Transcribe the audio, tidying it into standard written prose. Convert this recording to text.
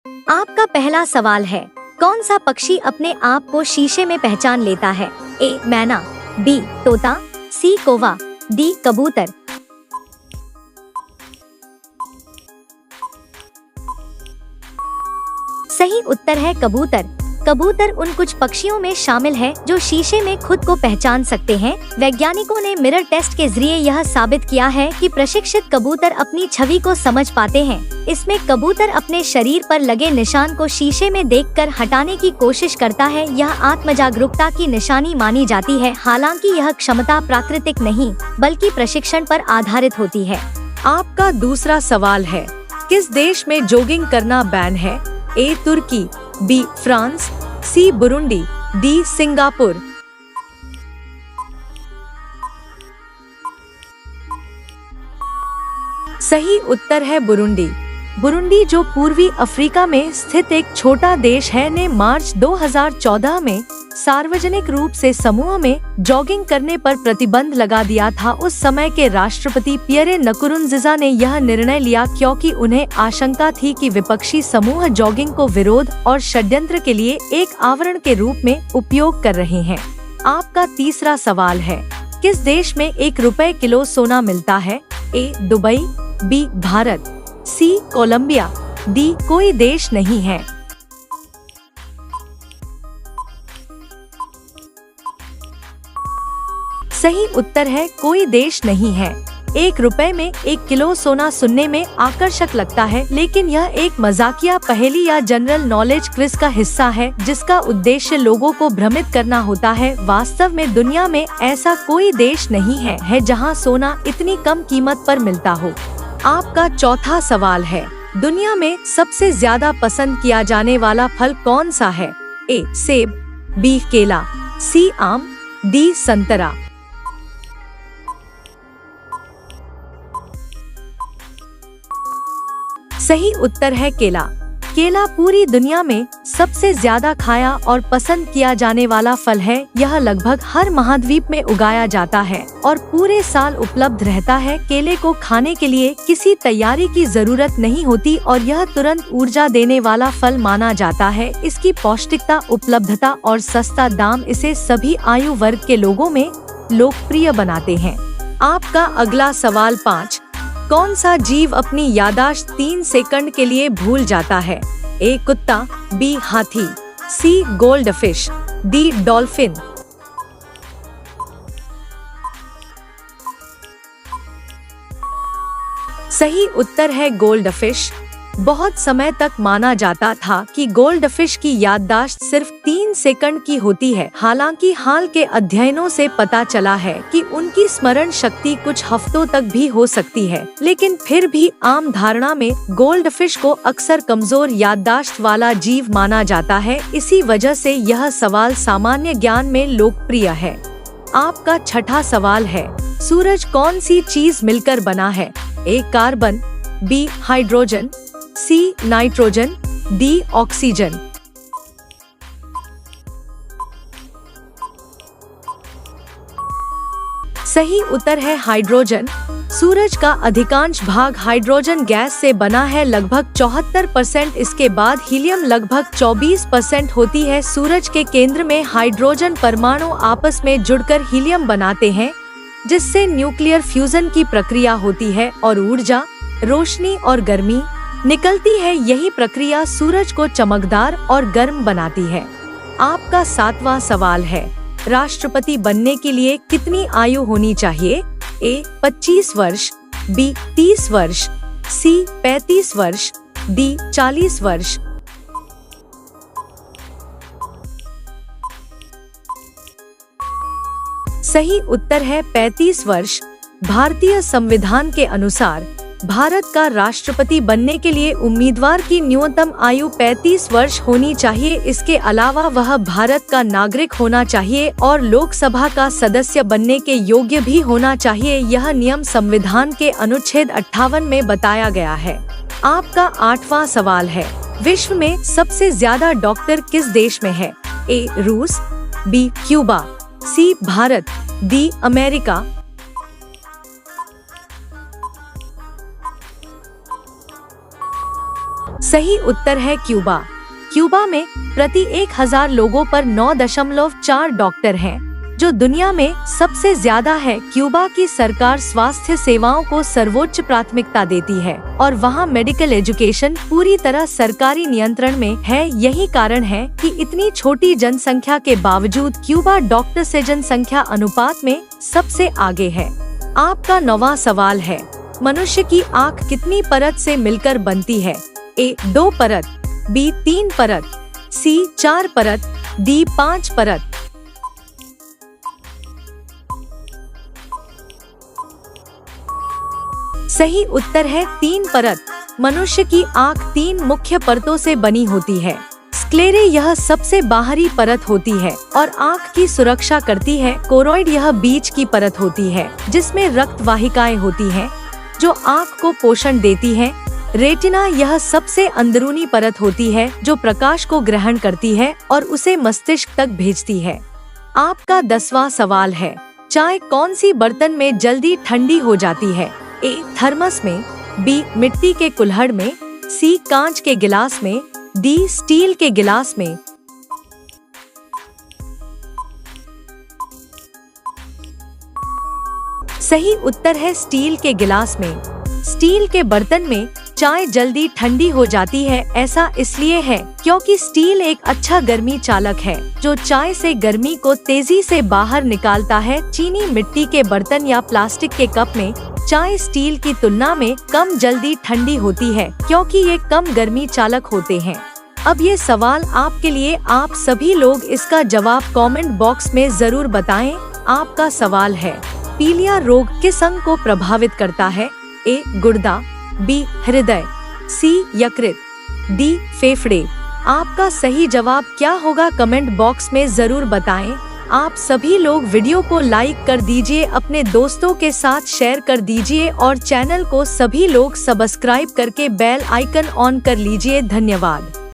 आपका पहला सवाल है, कौन सा पक्षी अपने आप को शीशे में पहचान लेता है? ए मैना, बी तोता, सी कौवा, डी कबूतर। सही उत्तर है कबूतर। कबूतर उन कुछ पक्षियों में शामिल है जो शीशे में खुद को पहचान सकते हैं। वैज्ञानिकों ने मिरर टेस्ट के जरिए यह साबित किया है कि प्रशिक्षित कबूतर अपनी छवि को समझ पाते हैं। इसमें कबूतर अपने शरीर पर लगे निशान को शीशे में देखकर हटाने की कोशिश करता है। यह आत्मजागरूकता की निशानी मानी जाती है। हालांकि यह क्षमता प्राकृतिक नहीं बल्कि प्रशिक्षण पर आधारित होती है। आपका दूसरा सवाल है, किस देश में जॉगिंग करना बैन है? ए तुर्की, बी फ्रांस, सी बुरुंडी, डी सिंगापुर। सही उत्तर है बुरुंडी। बुरुंडी, जो पूर्वी अफ्रीका में स्थित एक छोटा देश है, ने मार्च 2014 में सार्वजनिक रूप से समूह में जॉगिंग करने पर प्रतिबंध लगा दिया था। उस समय के राष्ट्रपति पियरे नकुरुनजिजा ने यह निर्णय लिया क्योंकि उन्हें आशंका थी कि विपक्षी समूह जॉगिंग को विरोध और षड्यंत्र के लिए एक आवरण के रूप में उपयोग कर रहे हैं। आपका तीसरा सवाल है, किस देश में ₹1 किलो सोना मिलता है? ए दुबई, बी भारत, सी कोलंबिया, डी कोई देश नहीं है। सही उत्तर है कोई देश नहीं है। ₹1 में 1 किलो सोना सुनने में आकर्षक लगता है, लेकिन यह एक मजाकिया पहेली या जनरल नॉलेज क्विज का हिस्सा है जिसका उद्देश्य लोगों को भ्रमित करना होता है। वास्तव में दुनिया में ऐसा कोई देश नहीं है जहां सोना इतनी कम कीमत पर मिलता हो। आपका चौथा सवाल है, दुनिया में सबसे ज्यादा पसंद किया जाने वाला फल कौन सा है? ए सेब, बी केला, सी आम, डी संतरा। सही उत्तर है केला। केला पूरी दुनिया में सबसे ज्यादा खाया और पसंद किया जाने वाला फल है। यह लगभग हर महाद्वीप में उगाया जाता है और पूरे साल उपलब्ध रहता है। केले को खाने के लिए किसी तैयारी की जरूरत नहीं होती और यह तुरंत ऊर्जा देने वाला फल माना जाता है। इसकी पौष्टिकता, उपलब्धता और सस्ता दाम इसे सभी आयु वर्ग के लोगों में लोकप्रिय बनाते हैं। आपका अगला सवाल 5, कौन सा जीव अपनी याददाश्त 3 सेकंड के लिए भूल जाता है? ए कुत्ता, बी हाथी, सी गोल्डफिश, डी डॉल्फिन। सही उत्तर है गोल्डफिश। बहुत समय तक माना जाता था कि गोल्डफिश की याददाश्त सिर्फ 3 सेकंड की होती है। हालांकि हाल के अध्ययनों से पता चला है कि उनकी स्मरण शक्ति कुछ हफ्तों तक भी हो सकती है, लेकिन फिर भी आम धारणा में गोल्डफिश को अक्सर कमजोर याददाश्त वाला जीव माना जाता है। इसी वजह से यह सवाल सामान्य ज्ञान में लोकप्रिय है। आपका छठा सवाल है, सूरज कौन सी चीज मिलकर बना है? A carbon, B hydrogen, C nitrogen, D oxygen. सही उत्तर है हाइड्रोजन। सूरज का अधिकांश भाग हाइड्रोजन गैस से बना है, लगभग 74%। इसके बाद हीलियम लगभग 24% होती है। सूरज के केंद्र में हाइड्रोजन परमाणु आपस में जुड़कर हीलियम बनाते हैं, जिससे न्यूक्लियर फ्यूजन की प्रक्रिया होती है और ऊर्जा, रोशनी और गर्मी निकलती है। यही प्रक्रिया सूरज को चमकदार और गर्म बनाती है। आपका 7वां सवाल है, राष्ट्रपति बनने के लिए कितनी आयु होनी चाहिए? ए 25 वर्ष, बी 30 वर्ष, सी 35 वर्ष, डी 40 वर्ष। सही उत्तर है 35 वर्ष। भारतीय संविधान के अनुसार भारत का राष्ट्रपति बनने के लिए उम्मीदवार की न्यूनतम आयु 35 वर्ष होनी चाहिए। इसके अलावा वह भारत का नागरिक होना चाहिए और लोकसभा का सदस्य बनने के योग्य भी होना चाहिए। यह नियम संविधान के अनुच्छेद 58 में बताया गया है। आपका 8वां सवाल है, विश्व में सबसे ज्यादा डॉक्टर किस देश में है? ए रूस, बी क्यूबा, सी भारत, डी अमेरिका। सही उत्तर है क्यूबा। क्यूबा में प्रति 1000 लोगों पर 9.4 डॉक्टर हैं, जो दुनिया में सबसे ज्यादा है। क्यूबा की सरकार स्वास्थ्य सेवाओं को सर्वोच्च प्राथमिकता देती है और वहाँ मेडिकल एजुकेशन पूरी तरह सरकारी नियंत्रण में है। यही कारण है कि इतनी छोटी जनसंख्या के बावजूद क्यूबा डॉक्टर से जनसंख्या अनुपात में सबसे आगे है। आपका 9वां सवाल है, मनुष्य की आँख कितनी परत से मिलकर बनती है? ए 2 परत, बी 3 परत, सी 4 परत, डी 5 परत। सही उत्तर है 3 परत। मनुष्य की आँख 3 मुख्य परतों से बनी होती है। स्क्लेरे यह सबसे बाहरी परत होती है और आँख की सुरक्षा करती है। कोरोइड यह बीच की परत होती है जिसमें रक्त वाहिकाएं होती हैं जो आँख को पोषण देती है। रेटिना यह सबसे अंदरूनी परत होती है जो प्रकाश को ग्रहण करती है और उसे मस्तिष्क तक भेजती है। आपका 10वां सवाल है, चाय कौन सी बर्तन में जल्दी ठंडी हो जाती है? ए थर्मस में, बी मिट्टी के कुल्हड़ में, सी कांच के गिलास में, डी स्टील के गिलास में। सही उत्तर है स्टील के गिलास में। स्टील के बर्तन में चाय जल्दी ठंडी हो जाती है। ऐसा इसलिए है क्योंकि स्टील एक अच्छा गर्मी चालक है जो चाय से गर्मी को तेजी से बाहर निकालता है। चीनी मिट्टी के बर्तन या प्लास्टिक के कप में चाय स्टील की तुलना में कम जल्दी ठंडी होती है क्योंकि ये कम गर्मी चालक होते हैं। अब ये सवाल आपके लिए, आप सभी लोग इसका जवाब कमेंट बॉक्स में जरूर बताएं। आपका सवाल है, पीलिया रोग किस अंग को प्रभावित करता है? ए गुर्दा, बी हृदय, सी यकृत, डी फेफड़े। आपका सही जवाब क्या होगा कमेंट बॉक्स में जरूर बताएं। आप सभी लोग वीडियो को लाइक कर दीजिए, अपने दोस्तों के साथ शेयर कर दीजिए और चैनल को सभी लोग सब्सक्राइब करके बेल आइकन ऑन कर लीजिए। धन्यवाद।